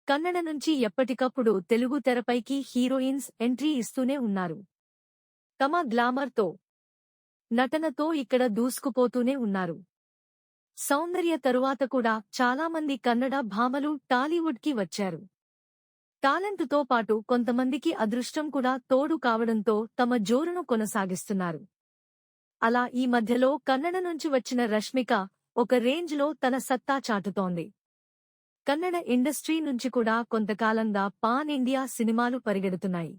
కన్నడ నుంచి ఎప్పటికప్పుడు తెలుగు తెరపైకి హీరోయిన్స్ ఎంట్రీ ఇస్తూనే ఉన్నారు. తమ గ్లామర్తో, నటనతో ఇక్కడ దూసుకుపోతూనే ఉన్నారు. సౌందర్య తరువాత కూడా చాలామంది కన్నడ భామలు టాలీవుడ్కి వచ్చారు. టాలెంటుతో పాటు కొంతమందికి అదృష్టం కూడా తోడు కావడంతో తమ జోరును కొనసాగిస్తున్నారు. అలా ఈ మధ్యలో కన్నడ నుంచి వచ్చిన రష్మిక ఒక రేంజ్లో తన సత్తా చాటుతోంది. కన్నడ ఇండస్ట్రీ నుంచి కూడా కొంతకాలంగా పాన్ ఇండియా సినిమాలు పరిగెడుతున్నాయి.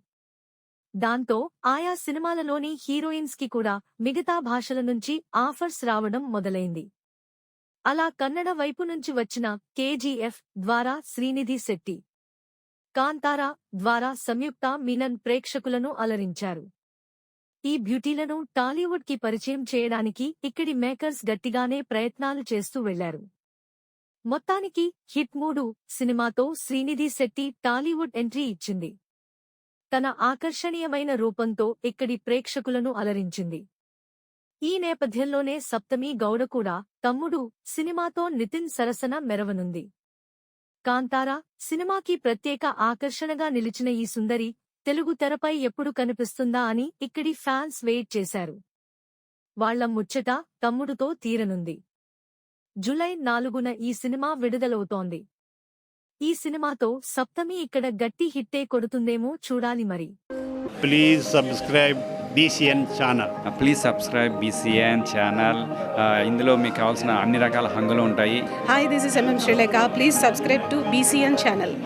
దాంతో ఆయా సినిమాలలోని హీరోయిన్స్కి కూడా మిగతా భాషల నుంచి ఆఫర్స్ రావడం మొదలైంది. అలా కన్నడ వైపు నుంచి వచ్చిన కేజీఎఫ్ ద్వారా శ్రీనిధి శెట్టి, కాంతారా ద్వారా సంయుక్త మీనన్ ప్రేక్షకులను అలరించారు. ఈ బ్యూటీలను టాలీవుడ్కి పరిచయం చేయడానికి ఇక్కడి మేకర్స్ గట్టిగానే ప్రయత్నాలు చేస్తూ వెళ్లారు. మొత్తానికి హిట్ 3 సినిమాతో శ్రీనిధి శెట్టి టాలీవుడ్ ఎంట్రీ ఇచ్చింది. తన ఆకర్షణీయమైన రూపంతో ఇక్కడి ప్రేక్షకులను అలరించింది. ఈ నేపథ్యంలోనే సప్తమి గౌడ కూడా తమ్ముడు సినిమాతో నితిన్ సరసన మెరవనుంది. కాంతారా సినిమాకి ప్రత్యేక ఆకర్షణగా నిలిచిన ఈ సుందరి తెలుగు తెరపై ఎప్పుడు కనిపిస్తుందా అని ఇక్కడి ఫ్యాన్స్ వెయిట్ చేశారు. వాళ్ల ముచ్చట తమ్ముడుతో తీరనుంది. జూలై 4న ఈ సినిమా విడుదలవుతోంది. ఈ సినిమాతో సప్తమి ఇక్కడ గట్టి హిట్టే కొడుతుందేమో చూడాలి మరి. Please subscribe BCN channel. Please subscribe BCN channel. ఇందులో మీకు కావాల్సిన అన్ని రకాల హంగులు ఉంటాయి. Hi, this is MM Sri Lanka. Please subscribe to BCN channel.